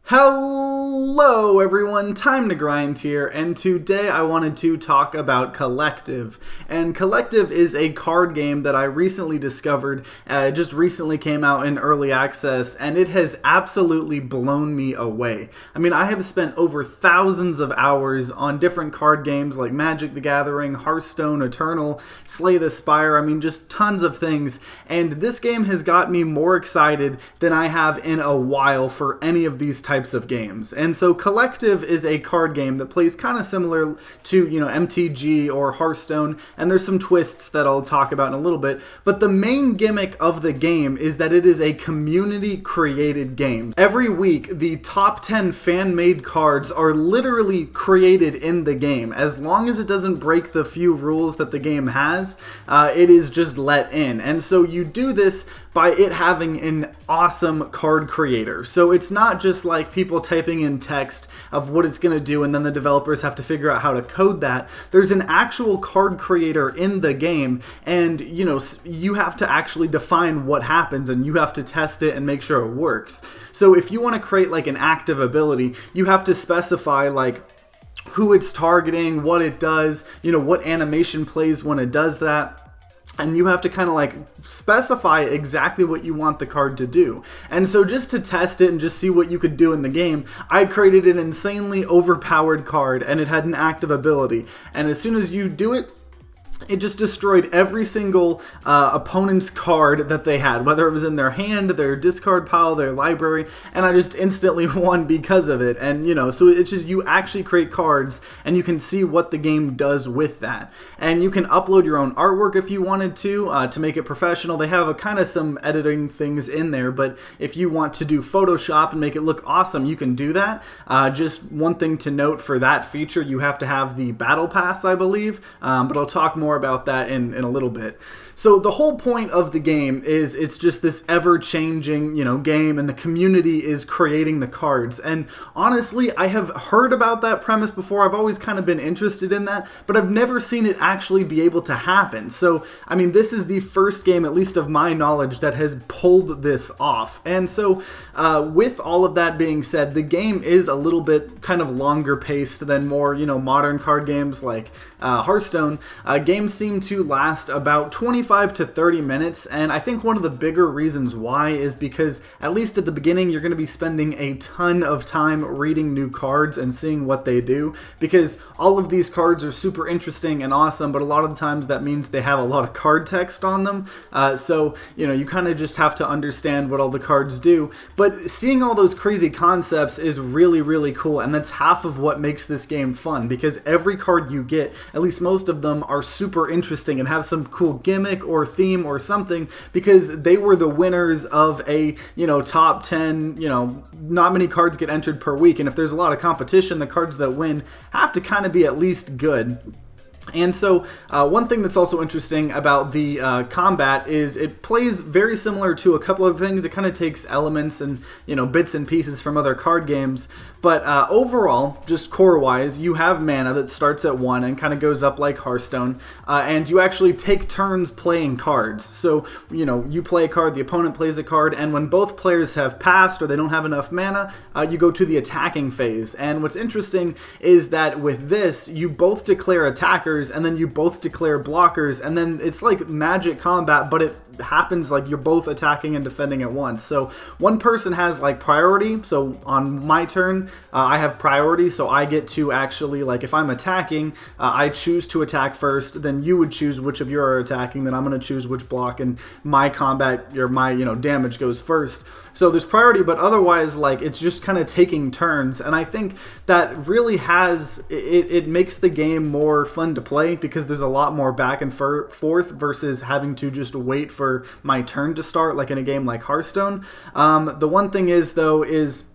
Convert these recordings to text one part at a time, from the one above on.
Hello everyone, Time to Grind here, and today I wanted to talk about Collective. And Collective is a card game that I recently discovered, it just recently came out in early access, and it has absolutely blown me away. I mean, I have spent over thousands of hours on different card games like Magic the Gathering, Hearthstone, Eternal, Slay the Spire, I mean just tons of things, and this game has got me more excited than I have in a while for any of these types of games. And so Collective is a card game that plays kind of similar to, MTG or Hearthstone, and there's some twists that I'll talk about in a little bit, but the main gimmick of the game is that it is a community created game. Every week, the top 10 fan-made cards are literally created in the game. As long as it doesn't break the few rules that the game has, it is just let in. And so you do this by it having an awesome card creator. So it's not just like people typing in text of what it's going to do and then the developers have to figure out how to code that. There's an actual card creator in the game, and you have to actually define what happens and you have to test it and make sure it works. So if you want to create like an active ability, you have to specify like who it's targeting, what it does, what animation plays when it does that. And you have to kind of like specify exactly what you want the card to do. And so just to test it and just see what you could do in the game, I created an insanely overpowered card and it had an active ability. And as soon as you do it, it just destroyed every single opponent's card that they had, whether it was in their hand, their discard pile, their library, and I just instantly won because of it. And so it's just you actually create cards and you can see what the game does with that. And you can upload your own artwork if you wanted to make it professional. They have a kind of some editing things in there, but if you want to do Photoshop and make it look awesome, you can do that. Just one thing to note for that feature, you have to have the Battle Pass, I believe, but I'll talk more about that in a little bit. So the whole point of the game is it's just this ever-changing, game, and the community is creating the cards. And honestly, I have heard about that premise before. I've always kind of been interested in that, but I've never seen it actually be able to happen. So, I mean, this is the first game, at least of my knowledge, that has pulled this off. And so, with all of that being said, the game is a little bit kind of longer paced than more, modern card games like Hearthstone. Games seem to last about 25 to 30 minutes, and I think one of the bigger reasons why is because, at least at the beginning, you're going to be spending a ton of time reading new cards and seeing what they do, because all of these cards are super interesting and awesome, but a lot of the times that means they have a lot of card text on them, so you kind of just have to understand what all the cards do. But seeing all those crazy concepts is really, really cool, and that's half of what makes this game fun, because every card you get, at least most of them, are super interesting and have some cool gimmick or theme or something, because they were the winners of a top 10. Not many cards get entered per week, and if there's a lot of competition, the cards that win have to kind of be at least good. And so one thing that's also interesting about the combat is it plays very similar to a couple of things. It kind of takes elements and bits and pieces from other card games, but overall, just core-wise, you have mana that starts at 1 and kind of goes up like Hearthstone, and you actually take turns playing cards. So you play a card, the opponent plays a card, and when both players have passed or they don't have enough mana, you go to the attacking phase. And what's interesting is that with this, you both declare attackers and then you both declare blockers, and then it's like Magic combat, but it happens like you're both attacking and defending at once. So one person has like priority, so on my turn I have priority, so I get to actually, like, if I'm attacking, I choose to attack first, then you would choose which of you are attacking, then I'm going to choose which block, and my combat or my damage goes first. So there's priority, but otherwise, like, it's just kind of taking turns, and I think that really it makes the game more fun to play, because there's a lot more back and forth versus having to just wait for my turn to start, like in a game like Hearthstone. The one thing is, though, is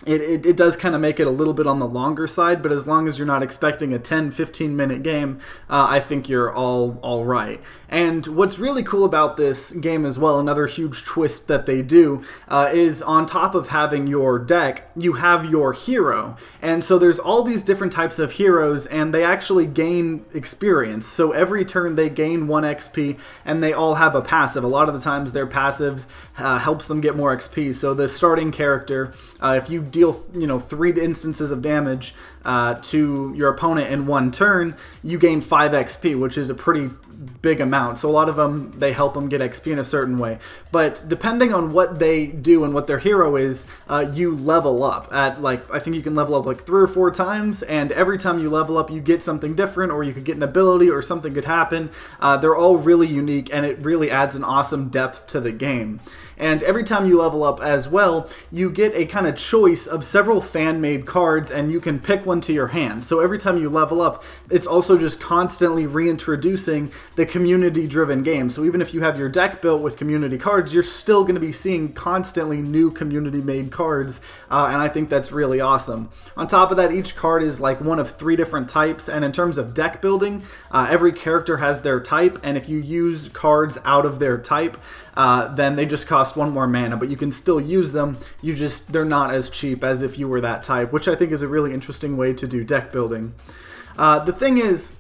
it does kind of make it a little bit on the longer side, but as long as you're not expecting a 10-15 minute game, I think you're all right. And what's really cool about this game as well, another huge twist that they do, is on top of having your deck, you have your hero. And so there's all these different types of heroes, and they actually gain experience. So every turn they gain 1 XP, and they all have a passive. A lot of the times their passives helps them get more XP. So the starting character, if you deal, 3 instances of damage to your opponent in one turn, you gain 5 XP, which is a pretty big amount. So a lot of them, they help them get XP in a certain way. But depending on what they do and what their hero is, you level up at, like, I think you can level up like 3 or 4 times, and every time you level up, you get something different, or you could get an ability, or something could happen. They're all really unique, and it really adds an awesome depth to the game. And every time you level up as well, you get a kind of choice of several fan-made cards, and you can pick one to your hand. So every time you level up, it's also just constantly reintroducing the community-driven game. So even if you have your deck built with community cards, you're still going to be seeing constantly new community-made cards, and I think that's really awesome. On top of that, each card is like one of 3 different types, and in terms of deck building, every character has their type, and if you use cards out of their type, then they just cost 1 more mana, but you can still use them. They're not as cheap as if you were that type, which I think is a really interesting way to do deck building. The thing is,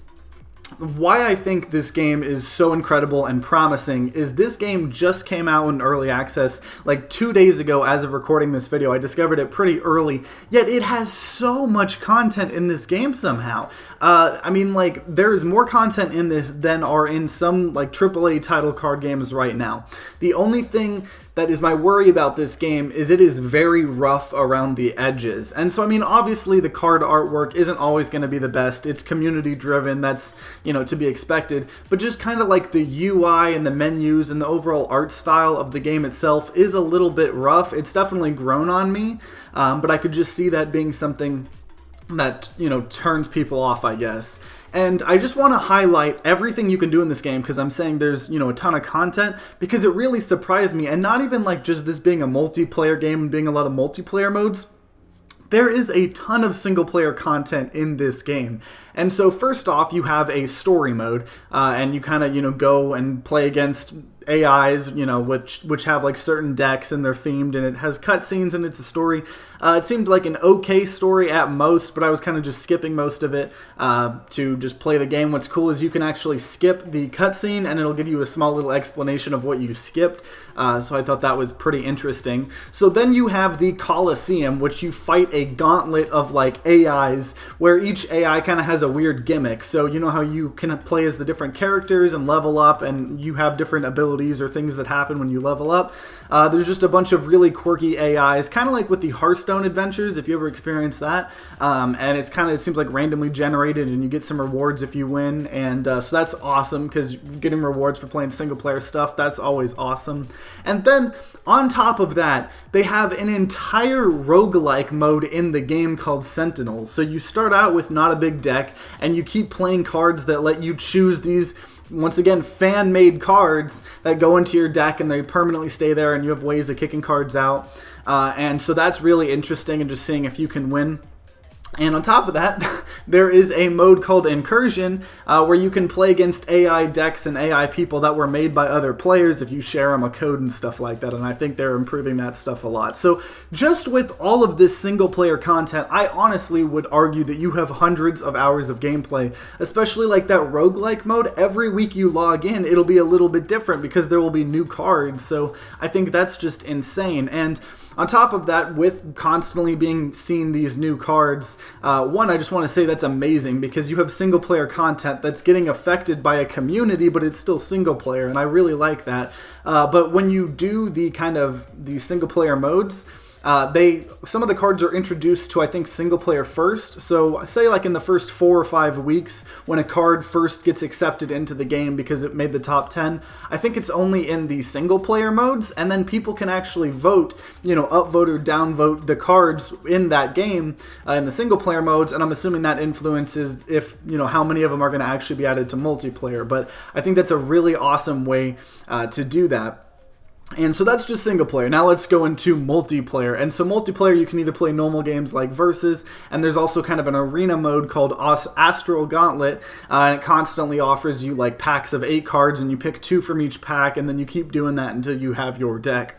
why I think this game is so incredible and promising is this game just came out in early access like 2 days ago as of recording this video. I discovered it pretty early, yet it has so much content in this game somehow. I mean, like, there's more content in this than are in some like AAA title card games right now. The only thing that is my worry about this game is it is very rough around the edges. And so, I mean, obviously the card artwork isn't always going to be the best. It's community driven. That's, to be expected. But just kind of like the UI and the menus and the overall art style of the game itself is a little bit rough. It's definitely grown on me. But I could just see that being something that, turns people off, I guess. And I just want to highlight everything you can do in this game, because I'm saying there's, a ton of content, because it really surprised me. And not even like just this being a multiplayer game and being a lot of multiplayer modes. There is a ton of single-player content in this game. And so first off, you have a story mode, and you kind of, go and play against AIs, which have like certain decks and they're themed, and it has cutscenes and it's a story. It seemed like an okay story at most, but I was kind of just skipping most of it to just play the game. What's cool is you can actually skip the cutscene and it'll give you a small little explanation of what you skipped. So I thought that was pretty interesting. So then you have the Coliseum, which you fight a gauntlet of like AIs, where each AI kind of has a weird gimmick. So you know how you can play as the different characters and level up, and you have different abilities or things that happen when you level up. There's just a bunch of really quirky AIs, kind of like with the Hearthstone adventures, if you ever experienced that. And it seems like randomly generated, and you get some rewards if you win. And so that's awesome, because getting rewards for playing single player stuff, that's always awesome. And then on top of that, they have an entire roguelike mode in the game called Sentinels. So you start out with not a big deck, and you keep playing cards that let you choose these, once again, fan-made cards that go into your deck, and they permanently stay there, and you have ways of kicking cards out. And so that's really interesting, and just seeing if you can win. And on top of that, there is a mode called Incursion, where you can play against AI decks and AI people that were made by other players if you share them a code and stuff like that. And I think they're improving that stuff a lot. So just with all of this single player content, I honestly would argue that you have hundreds of hours of gameplay, especially like that roguelike mode. Every week you log in, it'll be a little bit different because there will be new cards. So I think that's just insane. And on top of that, with constantly seeing these new cards, one, I just want to say that's amazing, because you have single player content that's getting affected by a community, but it's still single player, and I really like that. But when you do the single player modes, some of the cards are introduced to, I think, single player first. So say like in the first 4 or 5 weeks, when a card first gets accepted into the game because it made the top 10, I think it's only in the single player modes, and then people can actually vote, upvote or downvote the cards in that game in the single player modes, and I'm assuming that influences if, how many of them are going to actually be added to multiplayer. But I think that's a really awesome way to do that. And so that's just single player. Now let's go into multiplayer. And so multiplayer, you can either play normal games like Versus, and there's also kind of an arena mode called Astral Gauntlet, and it constantly offers you like packs of 8 cards, and you pick 2 from each pack, and then you keep doing that until you have your deck.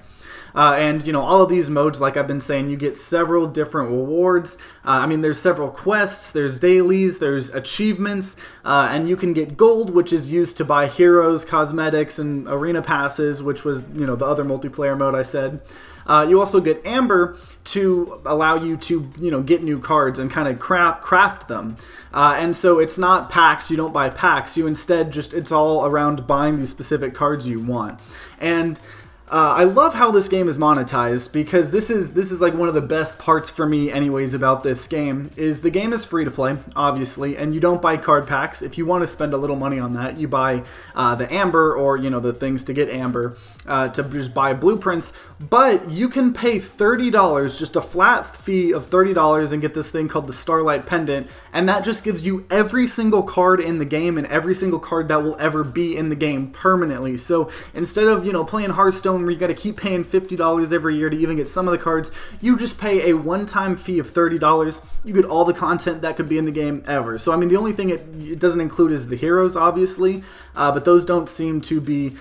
And, you know, all of these modes, like I've been saying, you get several different rewards. I mean, there's several quests, there's dailies, there's achievements, and you can get gold, which is used to buy heroes, cosmetics, and arena passes, which was, you know, the other multiplayer mode I said. You also get amber to allow you to, you know, get new cards and kind of craft them. And so it's not packs, you don't buy packs, you instead just, it's all around buying these specific cards you want. And I love how this game is monetized, because this is like one of the best parts for me anyways about this game, is the game is free to play, obviously, and you don't buy card packs. If you want to spend a little money on that, you buy the amber, or, you know, the things to get amber, to just buy blueprints. But you can pay $30, just a flat fee of $30, and get this thing called the Starlight Pendant, and that just gives you every single card in the game and every single card that will ever be in the game permanently. So instead of, you know, playing Hearthstone where you got to keep paying $50 every year to even get some of the cards, you just pay a one-time fee of $30. You get all the content that could be in the game ever. So I mean, the only thing it doesn't include is the heroes, obviously, but those don't seem to be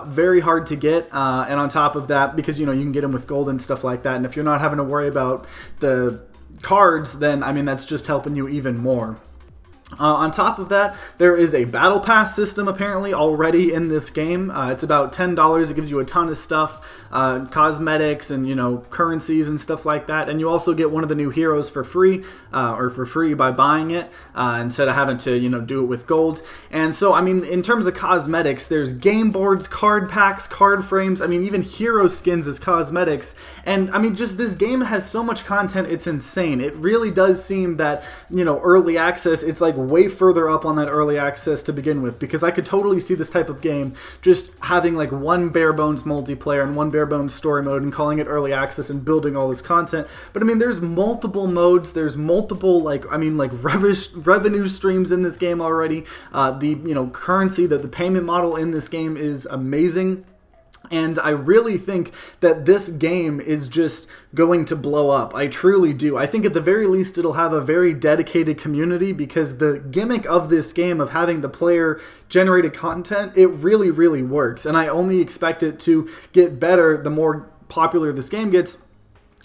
very hard to get. And on top of that, because, you know, you can get them with gold and stuff like that, and if you're not having to worry about the cards, then I mean, that's just helping you even more. On top of that, there is a battle pass system apparently already in this game. It's about $10. It gives you a ton of stuff, cosmetics and, you know, currencies and stuff like that. And you also get one of the new heroes for free, by buying it, instead of having to, you know, do it with gold. And so, I mean, in terms of cosmetics, there's game boards, card packs, card frames. I mean, even hero skins as cosmetics. And I mean, just this game has so much content, it's insane. It really does seem that, you know, early access, it's like way further up on that early access to begin with, because I could totally see this type of game just having like one bare bones multiplayer and one bare bones story mode and calling it early access and building all this content. But I mean, there's multiple modes, there's multiple revenue streams in this game already. The, you know, currency, that the payment model in this game is amazing. And I really think that this game is just going to blow up. I truly do. I think at the very least it'll have a very dedicated community, because the gimmick of this game of having the player generated content, it really, really works. And I only expect it to get better the more popular this game gets,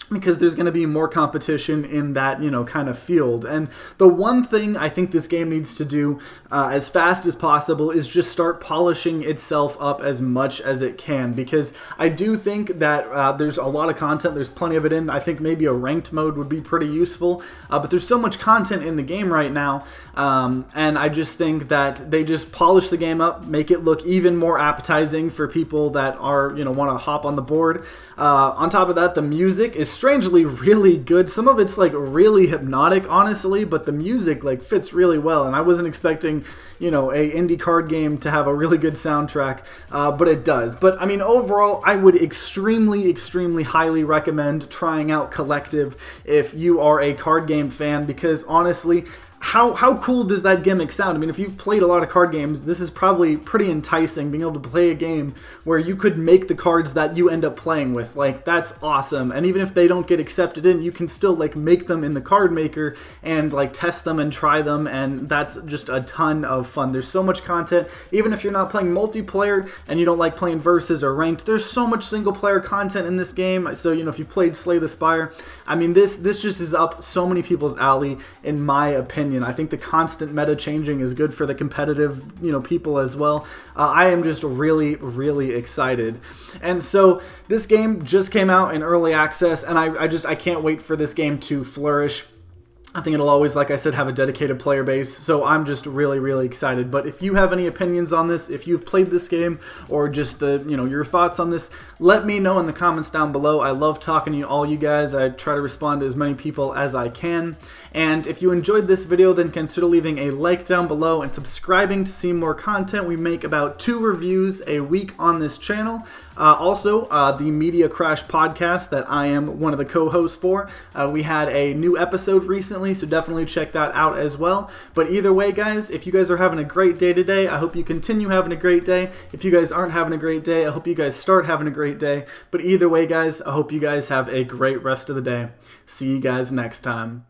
because there's going to be more competition in that, you know, kind of field. And the one thing I think this game needs to do as fast as possible is just start polishing itself up as much as it can, because I do think that there's a lot of content, there's plenty of it in. I think maybe a ranked mode would be pretty useful, but there's so much content in the game right now, and I just think that they just polish the game up, make it look even more appetizing for people that are, you know, want to hop on the board. On top of that, the music is strangely really good. Some of it's like really hypnotic, honestly, but the music like fits really well, and I wasn't expecting, you know, a indie card game to have a really good soundtrack, but it does. But I mean, overall, I would extremely, extremely highly recommend trying out Collective if you are a card game fan, because honestly, how cool does that gimmick sound? I mean, if you've played a lot of card games, this is probably pretty enticing, being able to play a game where you could make the cards that you end up playing with. Like, that's awesome. And even if they don't get accepted in, you can still like make them in the card maker and like test them and try them, and that's just a ton of fun. There's so much content. Even if you're not playing multiplayer and you don't like playing versus or ranked, there's so much single player content in this game. So, you know, if you played Slay the Spire, I mean, this just is up so many people's alley, in my opinion. I think the constant meta changing is good for the competitive, you know, people as well. I am just really, really excited. And so this game just came out in early access, and I can't wait for this game to flourish. I think it'll always, like I said, have a dedicated player base, so I'm just really, really excited. But if you have any opinions on this, if you've played this game, or just your thoughts on this, let me know in the comments down below. I love talking to all you guys. I try to respond to as many people as I can. And if you enjoyed this video, then consider leaving a like down below and subscribing to see more content. We make about 2 reviews a week on this channel. Also, the Media Crash podcast that I am one of the co-hosts for, we had a new episode recently, so definitely check that out as well. But either way, guys, if you guys are having a great day today, I hope you continue having a great day. If you guys aren't having a great day, I hope you guys start having a great day. But either way, guys, I hope you guys have a great rest of the day. See you guys next time.